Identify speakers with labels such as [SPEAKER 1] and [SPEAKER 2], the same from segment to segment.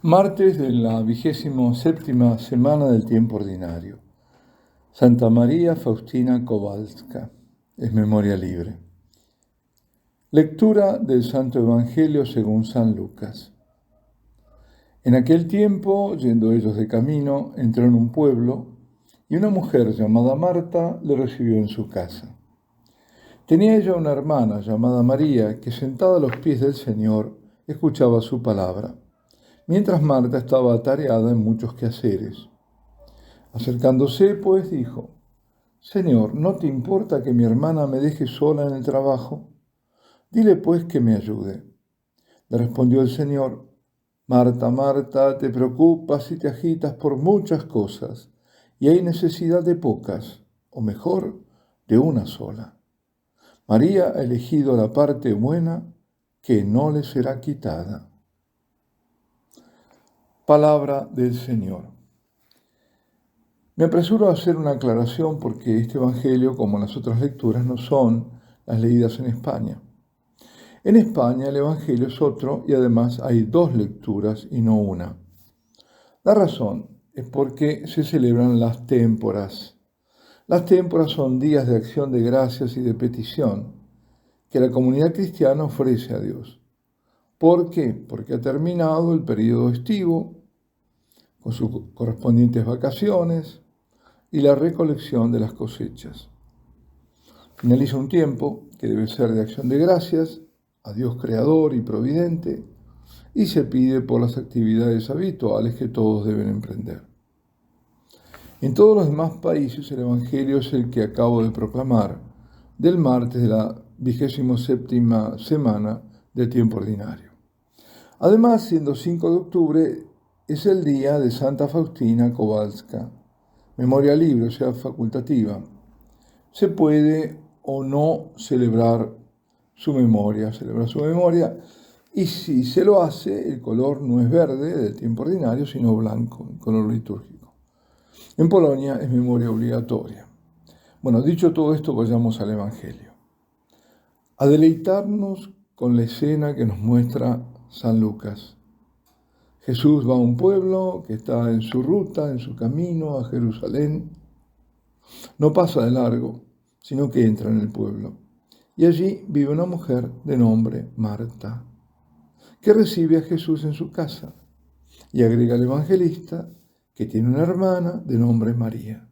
[SPEAKER 1] Martes de la 27ª semana del tiempo ordinario. Santa María Faustina Kowalska. Es memoria libre. Lectura del Santo Evangelio según San Lucas. En aquel tiempo, yendo ellos de camino, entró en un pueblo y una mujer llamada Marta le recibió en su casa. Tenía ella una hermana llamada María que, sentada a los pies del Señor, escuchaba su palabra, mientras Marta estaba atareada en muchos quehaceres. Acercándose, pues, dijo: Señor, ¿no te importa que mi hermana me deje sola en el trabajo? Dile, pues, que me ayude. Le respondió el Señor: Marta, Marta, te preocupas y te agitas por muchas cosas, y hay necesidad de pocas, o mejor, de una sola. María ha elegido la parte buena, que no le será quitada. Palabra del Señor. Me apresuro a hacer una aclaración porque este Evangelio, como las otras lecturas, no son las leídas en España. En España el Evangelio es otro y además hay dos lecturas y no una. La razón es porque se celebran las témporas. Las témporas son días de acción de gracias y de petición que la comunidad cristiana ofrece a Dios. ¿Por qué? Porque ha terminado el periodo estivo, con sus correspondientes vacaciones y la recolección de las cosechas. Finaliza un tiempo que debe ser de acción de gracias a Dios creador y providente, y se pide por las actividades habituales que todos deben emprender. En todos los demás países el Evangelio es el que acabo de proclamar, del martes de la 27ª semana del tiempo ordinario. Además, siendo 5 de octubre, es el día de Santa Faustina Kowalska, memoria libre, o sea, facultativa. Se puede o no celebrar su memoria, y si se lo hace, el color no es verde del tiempo ordinario, sino blanco, el color litúrgico. En Polonia es memoria obligatoria. Bueno, dicho todo esto, vayamos al Evangelio. A deleitarnos con la escena que nos muestra San Lucas. Jesús va a un pueblo que está en su ruta, en su camino a Jerusalén. No pasa de largo, sino que entra en el pueblo. Y allí vive una mujer de nombre Marta, que recibe a Jesús en su casa. Y agrega el evangelista que tiene una hermana de nombre María.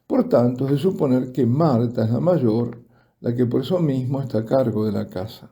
[SPEAKER 1] Por tanto, es de suponer que Marta es la mayor, la que por eso mismo está a cargo de la casa.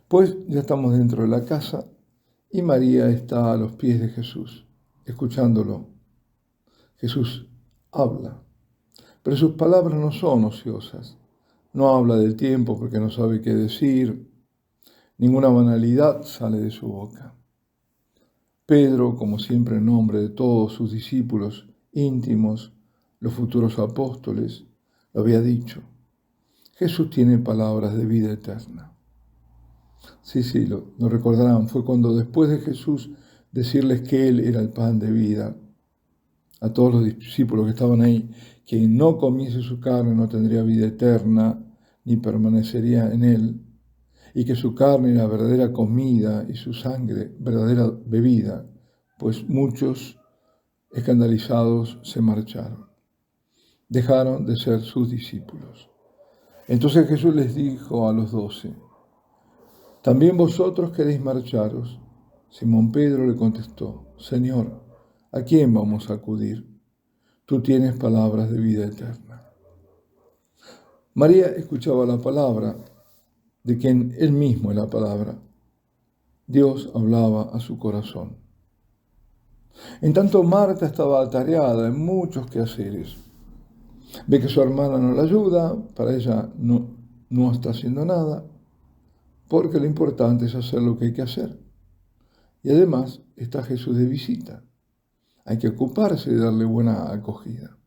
[SPEAKER 1] Pues ya estamos dentro de la casa y María está a los pies de Jesús, escuchándolo. Jesús habla, pero sus palabras no son ociosas. No habla del tiempo porque no sabe qué decir. Ninguna banalidad sale de su boca. Pedro, como siempre en nombre de todos sus discípulos íntimos, los futuros apóstoles, lo había dicho. Jesús tiene palabras de vida eterna. Sí, lo recordarán. Fue cuando después de Jesús decirles que Él era el pan de vida, a todos los discípulos que estaban ahí, quien no comiese su carne no tendría vida eterna, ni permanecería en Él, y que su carne era verdadera comida y su sangre verdadera bebida, pues muchos, escandalizados, se marcharon. Dejaron de ser sus discípulos. Entonces Jesús les dijo a los 12, ¿también vosotros queréis marcharos? Simón Pedro le contestó, Señor, ¿a quién vamos a acudir? Tú tienes palabras de vida eterna. María escuchaba la palabra de quien Él mismo es la palabra. Dios hablaba a su corazón. En tanto, Marta estaba atareada en muchos quehaceres. Ve que su hermana no la ayuda, para ella no está haciendo nada, porque lo importante es hacer lo que hay que hacer. Y además está Jesús de visita. Hay que ocuparse de darle buena acogida.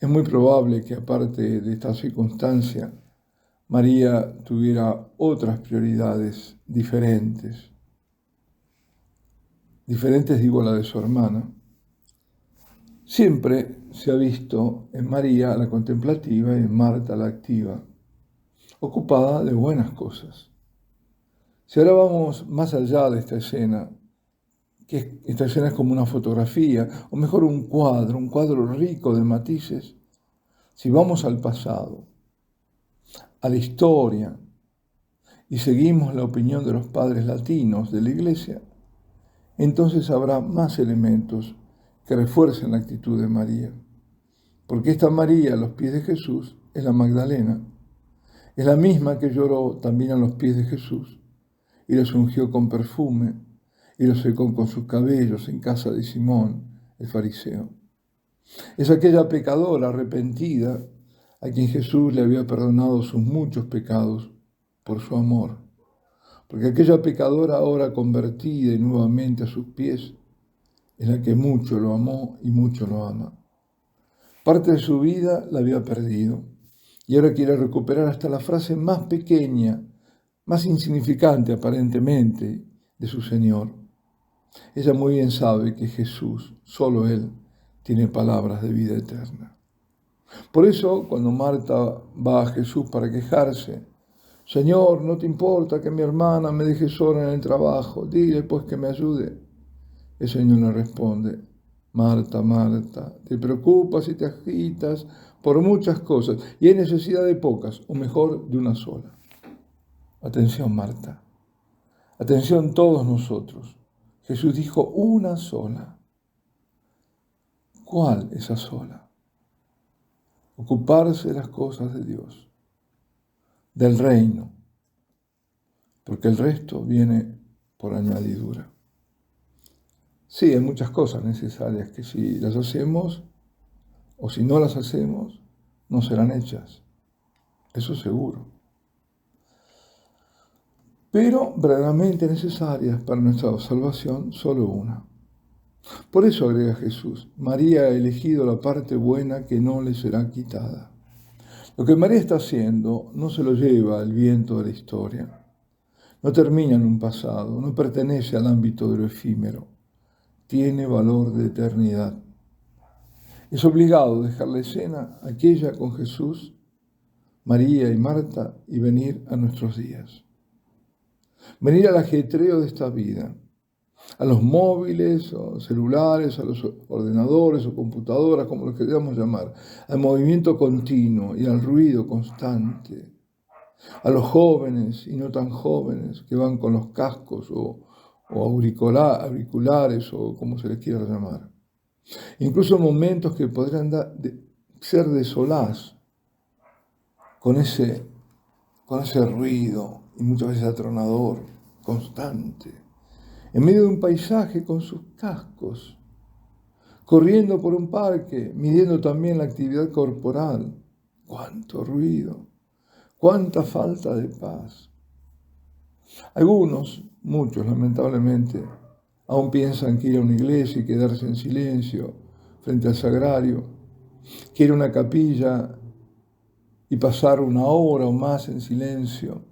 [SPEAKER 1] Es muy probable que aparte de esta circunstancia, María tuviera otras prioridades diferentes. Diferentes digo la de su hermana. Siempre se ha visto en María la contemplativa y en Marta la activa, ocupada de buenas cosas. Si ahora vamos más allá de esta escena, esta escena es como una fotografía, o mejor un cuadro rico de matices. Si vamos al pasado, a la historia, y seguimos la opinión de los padres latinos de la Iglesia, entonces habrá más elementos que refuercen la actitud de María. Porque esta María a los pies de Jesús es la Magdalena, es la misma que lloró también a los pies de Jesús y los ungió con perfume y los secó con sus cabellos en casa de Simón, el fariseo. Es aquella pecadora arrepentida a quien Jesús le había perdonado sus muchos pecados por su amor. Porque aquella pecadora ahora convertida y nuevamente a sus pies es la que mucho lo amó y mucho lo ama. Parte de su vida la había perdido y ahora quiere recuperar hasta la frase más pequeña, más insignificante aparentemente, de su Señor. Ella muy bien sabe que Jesús, solo Él, tiene palabras de vida eterna. Por eso, cuando Marta va a Jesús para quejarse, Señor, ¿no te importa que mi hermana me deje sola en el trabajo? Dile pues que me ayude. El Señor le responde, Marta, Marta, te preocupas y te agitas por muchas cosas y hay necesidad de pocas, o mejor, de una sola. Atención, Marta. Atención todos nosotros. Jesús dijo una sola. ¿Cuál esa sola? Ocuparse de las cosas de Dios, del reino, porque el resto viene por añadidura. Sí, hay muchas cosas necesarias que si las hacemos o si no las hacemos, no serán hechas. Eso seguro. Pero verdaderamente necesarias para nuestra salvación, solo una. Por eso agrega Jesús, María ha elegido la parte buena que no le será quitada. Lo que María está haciendo no se lo lleva el viento de la historia. No termina en un pasado, no pertenece al ámbito de lo efímero. Tiene valor de eternidad. Es obligado dejar la escena aquella con Jesús, María y Marta y venir a nuestros días. Venir al ajetreo de esta vida, a los móviles o celulares, a los ordenadores o computadoras, como los queramos llamar, al movimiento continuo y al ruido constante, a los jóvenes y no tan jóvenes que van con los cascos o auriculares o como se les quiera llamar. Incluso momentos que podrían ser de solaz con ese ruido y muchas veces atronador, constante, en medio de un paisaje con sus cascos, corriendo por un parque, midiendo también la actividad corporal. ¡Cuánto ruido! ¡Cuánta falta de paz! Algunos, muchos lamentablemente, aún piensan que ir a una iglesia y quedarse en silencio frente al sagrario, que ir a una capilla y pasar una hora o más en silencio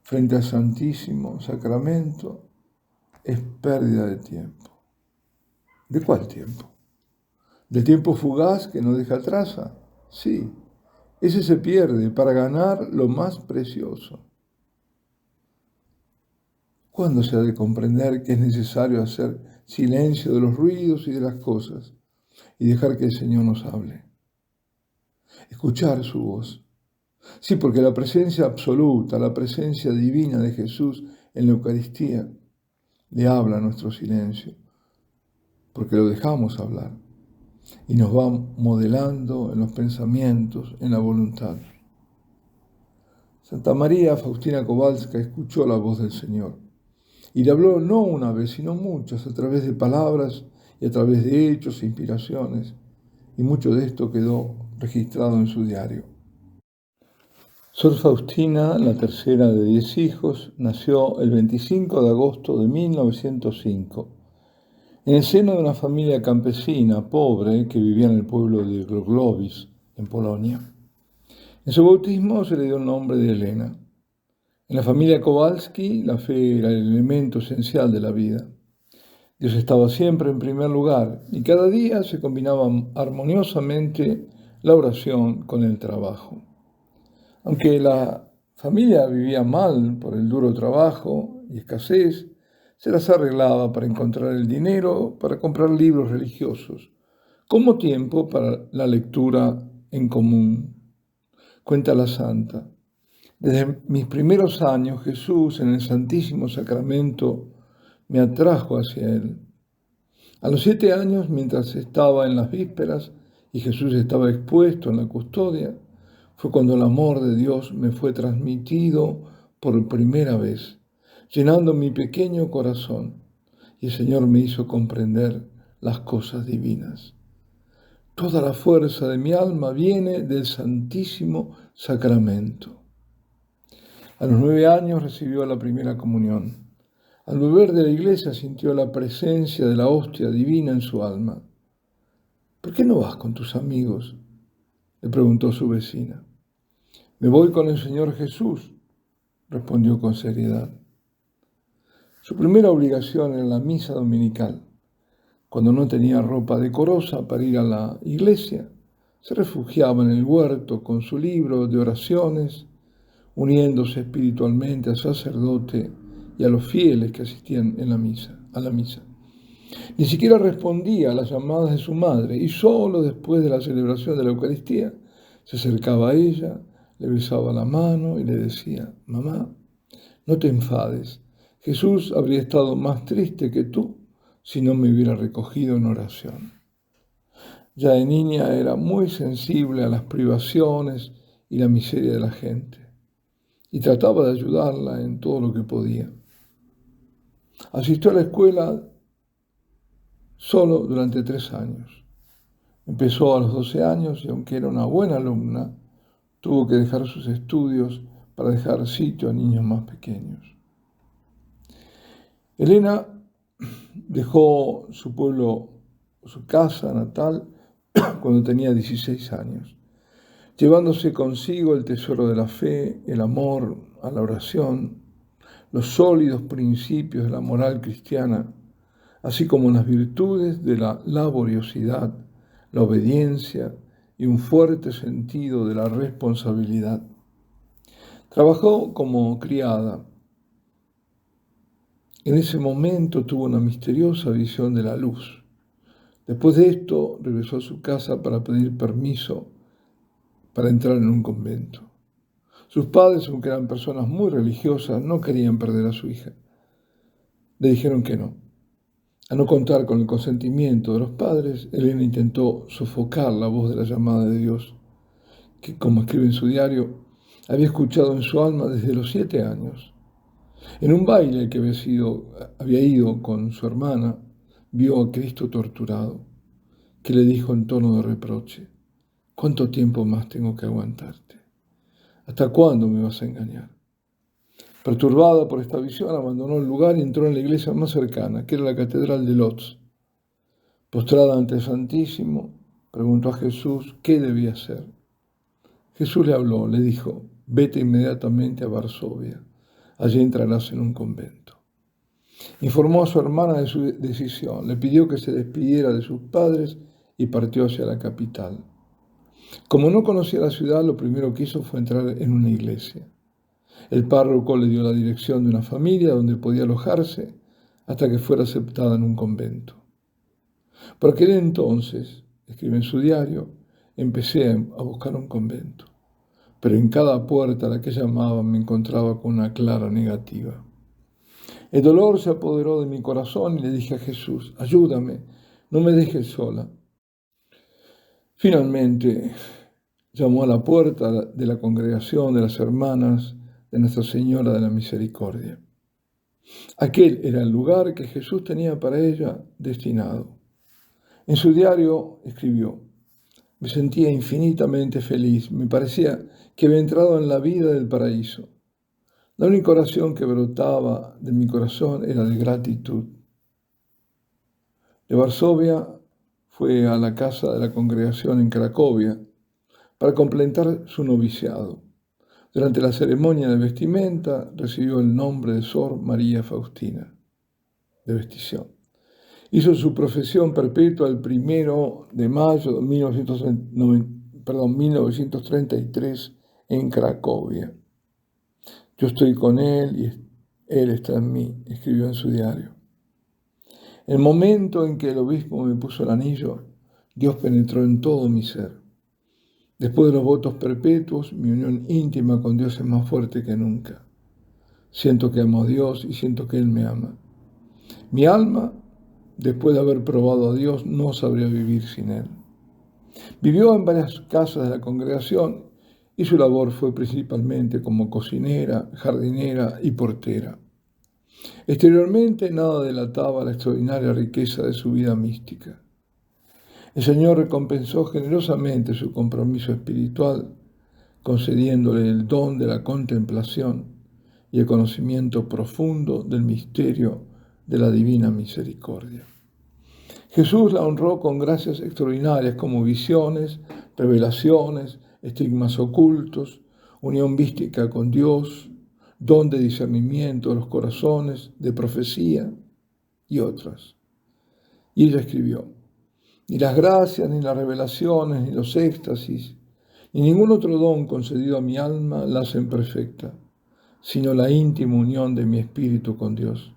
[SPEAKER 1] frente al Santísimo Sacramento es pérdida de tiempo. ¿De cuál tiempo? ¿Del tiempo fugaz que no deja traza? Sí, ese se pierde para ganar lo más precioso. ¿Cuándo se ha de comprender que es necesario hacer silencio de los ruidos y de las cosas y dejar que el Señor nos hable? Escuchar su voz. Sí, porque la presencia absoluta, la presencia divina de Jesús en la Eucaristía le habla a nuestro silencio, porque lo dejamos hablar y nos va modelando en los pensamientos, en la voluntad. Santa María Faustina Kowalska escuchó la voz del Señor y le habló no una vez, sino muchas, a través de palabras y a través de hechos e inspiraciones, y mucho de esto quedó registrado en su diario. Sor Faustina, la tercera de 10 hijos, nació el 25 de agosto de 1905, en el seno de una familia campesina pobre que vivía en el pueblo de Głogowicz, en Polonia. En su bautismo se le dio el nombre de Elena. En la familia Kowalski, la fe era el elemento esencial de la vida. Dios estaba siempre en primer lugar y cada día se combinaba armoniosamente la oración con el trabajo. Aunque la familia vivía mal por el duro trabajo y escasez, se las arreglaba para encontrar el dinero para comprar libros religiosos, como tiempo para la lectura en común. Cuenta la santa: desde mis primeros años, Jesús en el Santísimo Sacramento me atrajo hacia Él. A los 7 años, mientras estaba en las vísperas y Jesús estaba expuesto en la custodia, fue cuando el amor de Dios me fue transmitido por primera vez, llenando mi pequeño corazón, y el Señor me hizo comprender las cosas divinas. Toda la fuerza de mi alma viene del Santísimo Sacramento. A los 9 años recibió la primera comunión. Al volver de la iglesia sintió la presencia de la hostia divina en su alma. ¿Por qué no vas con tus amigos?, le preguntó su vecina. Me voy con el Señor Jesús, respondió con seriedad. Su primera obligación era la misa dominical. Cuando no tenía ropa decorosa para ir a la iglesia, se refugiaba en el huerto con su libro de oraciones, uniéndose espiritualmente al sacerdote y a los fieles que asistían a la misa. Ni siquiera respondía a las llamadas de su madre, y solo después de la celebración de la Eucaristía se acercaba a ella, le besaba la mano y le decía: mamá, no te enfades, Jesús habría estado más triste que tú si no me hubiera recogido en oración. Ya de niña era muy sensible a las privaciones y la miseria de la gente, y trataba de ayudarla en todo lo que podía. Asistió a la escuela solo durante 3 años. Empezó a los 12 años y aunque era una buena alumna, tuvo que dejar sus estudios para dejar sitio a niños más pequeños. Elena dejó su pueblo, su casa natal, cuando tenía 16 años, llevándose consigo el tesoro de la fe, el amor a la oración, los sólidos principios de la moral cristiana, así como las virtudes de la laboriosidad, la obediencia y un fuerte sentido de la responsabilidad. Trabajó como criada. En ese momento tuvo una misteriosa visión de la luz. Después de esto, regresó a su casa para pedir permiso para entrar en un convento. Sus padres, aunque eran personas muy religiosas, no querían perder a su hija. Le dijeron que no. A no contar con el consentimiento de los padres, Elena intentó sofocar la voz de la llamada de Dios, que, como escribe en su diario, había escuchado en su alma desde los 7 años. En un baile al que había ido con su hermana, vio a Cristo torturado, que le dijo en tono de reproche: ¿cuánto tiempo más tengo que aguantarte? ¿Hasta cuándo me vas a engañar? Perturbada por esta visión, abandonó el lugar y entró en la iglesia más cercana, que era la catedral de Lodz. Postrada ante el Santísimo, preguntó a Jesús qué debía hacer. Jesús le habló, le dijo: vete inmediatamente a Varsovia, allí entrarás en un convento. Informó a su hermana de su decisión, le pidió que se despidiera de sus padres y partió hacia la capital. Como no conocía la ciudad, lo primero que hizo fue entrar en una iglesia. El párroco le dio la dirección de una familia donde podía alojarse hasta que fuera aceptada en un convento. Por aquel entonces, escribe en su diario, empecé a buscar un convento, pero en cada puerta a la que llamaba me encontraba con una clara negativa. El dolor se apoderó de mi corazón y le dije a Jesús: ayúdame, no me dejes sola. Finalmente, llamó a la puerta de la congregación de las hermanas de Nuestra Señora de la Misericordia. Aquel era el lugar que Jesús tenía para ella destinado. En su diario escribió: me sentía infinitamente feliz, me parecía que había entrado en la vida del paraíso. La única oración que brotaba de mi corazón era de gratitud. De Varsovia fue a la casa de la congregación en Cracovia para completar su noviciado. Durante la ceremonia de vestimenta recibió el nombre de Sor María Faustina, de vestición. Hizo su profesión perpetua el 1 de mayo de 1933 en Cracovia. Yo estoy con Él y Él está en mí, escribió en su diario. El momento en que el obispo me puso el anillo, Dios penetró en todo mi ser. Después de los votos perpetuos, mi unión íntima con Dios es más fuerte que nunca. Siento que amo a Dios y siento que Él me ama. Mi alma, después de haber probado a Dios, no sabría vivir sin Él. Vivió en varias casas de la congregación y su labor fue principalmente como cocinera, jardinera y portera. Exteriormente nada delataba la extraordinaria riqueza de su vida mística. El Señor recompensó generosamente su compromiso espiritual, concediéndole el don de la contemplación y el conocimiento profundo del misterio de la divina misericordia. Jesús la honró con gracias extraordinarias como visiones, revelaciones, estigmas ocultos, unión mística con Dios, don de discernimiento de los corazones, de profecía y otras. Y ella escribió: ni las gracias, ni las revelaciones, ni los éxtasis, ni ningún otro don concedido a mi alma la hacen perfecta, sino la íntima unión de mi espíritu con Dios.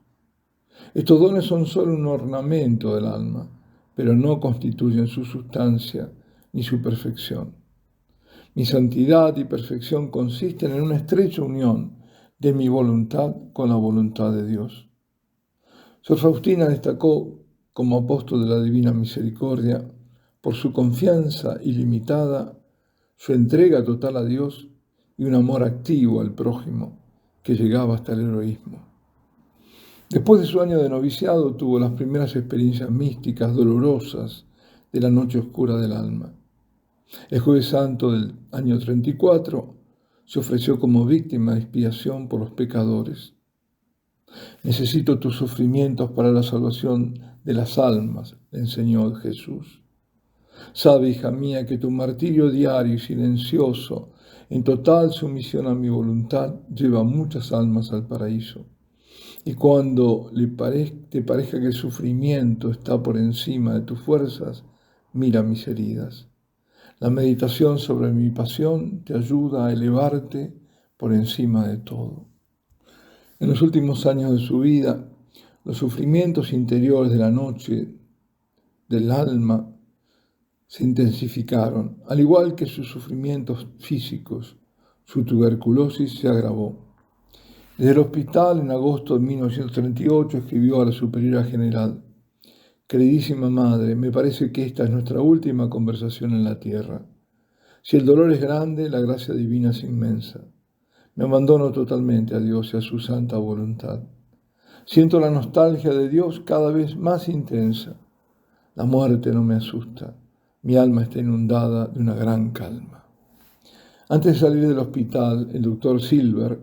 [SPEAKER 1] Estos dones son solo un ornamento del alma, pero no constituyen su sustancia ni su perfección. Mi santidad y perfección consisten en una estrecha unión de mi voluntad con la voluntad de Dios. Sor Faustina destacó como apóstol de la Divina Misericordia por su confianza ilimitada, su entrega total a Dios y un amor activo al prójimo que llegaba hasta el heroísmo. Después de su año de noviciado tuvo las primeras experiencias místicas dolorosas de la noche oscura del alma. El Jueves Santo del año 34 se ofreció como víctima de expiación por los pecadores. Necesito tus sufrimientos para la salvación de las almas, le enseñó Jesús. Sabe, hija mía, que tu martirio diario y silencioso, en total sumisión a mi voluntad, lleva muchas almas al paraíso. Y cuando te parezca que el sufrimiento está por encima de tus fuerzas, mira mis heridas. La meditación sobre mi pasión te ayuda a elevarte por encima de todo. En los últimos años de su vida, los sufrimientos interiores de la noche del alma se intensificaron, al igual que sus sufrimientos físicos. Su tuberculosis se agravó. Desde el hospital, en agosto de 1938, escribió a la superiora general: queridísima madre, me parece que esta es nuestra última conversación en la tierra. Si el dolor es grande, la gracia divina es inmensa. Me abandono totalmente a Dios y a su santa voluntad. Siento la nostalgia de Dios cada vez más intensa. La muerte no me asusta. Mi alma está inundada de una gran calma. Antes de salir del hospital, el doctor Silver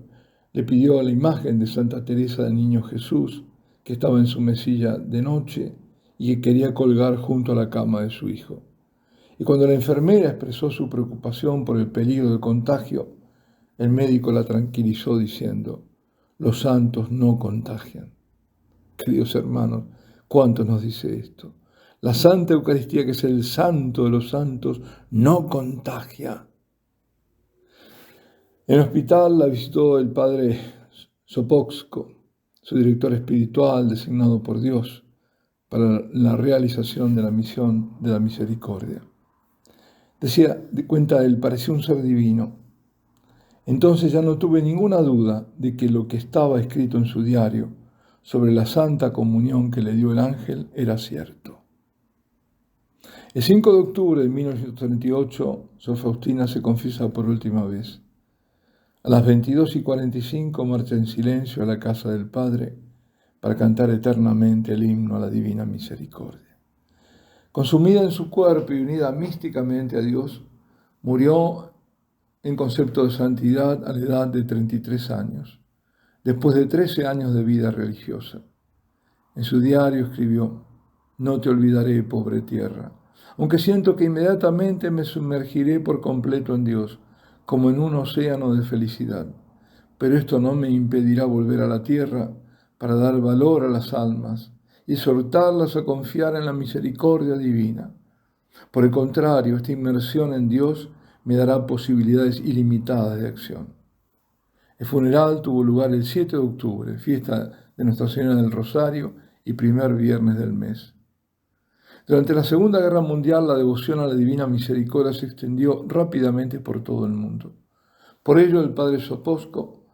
[SPEAKER 1] le pidió la imagen de Santa Teresa del Niño Jesús, que estaba en su mesilla de noche y que quería colgar junto a la cama de su hijo. Y cuando la enfermera expresó su preocupación por el peligro del contagio, el médico la tranquilizó diciendo: los santos no contagian. Queridos hermanos, ¿cuánto nos dice esto? La Santa Eucaristía, que es el santo de los santos, no contagia. En el hospital la visitó el padre Sopocko, su director espiritual designado por Dios para la realización de la misión de la misericordia. Cuenta él, parecía un ser divino. Entonces ya no tuve ninguna duda de que lo que estaba escrito en su diario sobre la santa comunión que le dio el ángel era cierto. El 5 de octubre de 1938, Sor Faustina se confiesa por última vez. A las 22:45 marcha en silencio a la casa del Padre para cantar eternamente el himno a la divina misericordia. Consumida en su cuerpo y unida místicamente a Dios, murió en concepto de santidad a la edad de 33 años, después de 13 años de vida religiosa. En su diario escribió: no te olvidaré, pobre tierra, aunque siento que inmediatamente me sumergiré por completo en Dios, como en un océano de felicidad. Pero esto no me impedirá volver a la tierra para dar valor a las almas y exhortarlas a confiar en la misericordia divina. Por el contrario, esta inmersión en Dios me dará posibilidades ilimitadas de acción. El funeral tuvo lugar el 7 de octubre, fiesta de Nuestra Señora del Rosario y primer viernes del mes. Durante la Segunda Guerra Mundial, la devoción a la Divina Misericordia se extendió rápidamente por todo el mundo. Por ello, el padre Sopocko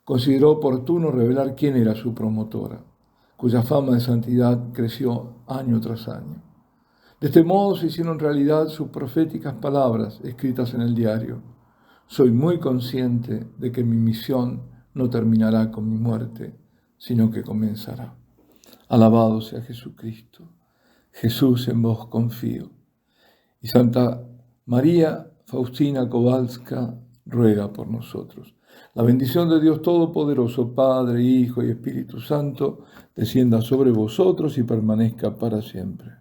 [SPEAKER 1] consideró oportuno revelar quién era su promotora, cuya fama de santidad creció año tras año. De este modo se hicieron realidad sus proféticas palabras escritas en el diario. Soy muy consciente de que mi misión no terminará con mi muerte, sino que comenzará. Alabado sea Jesucristo. Jesús, en vos confío. Y Santa María Faustina Kowalska ruega por nosotros. La bendición de Dios Todopoderoso, Padre, Hijo y Espíritu Santo, descienda sobre vosotros y permanezca para siempre.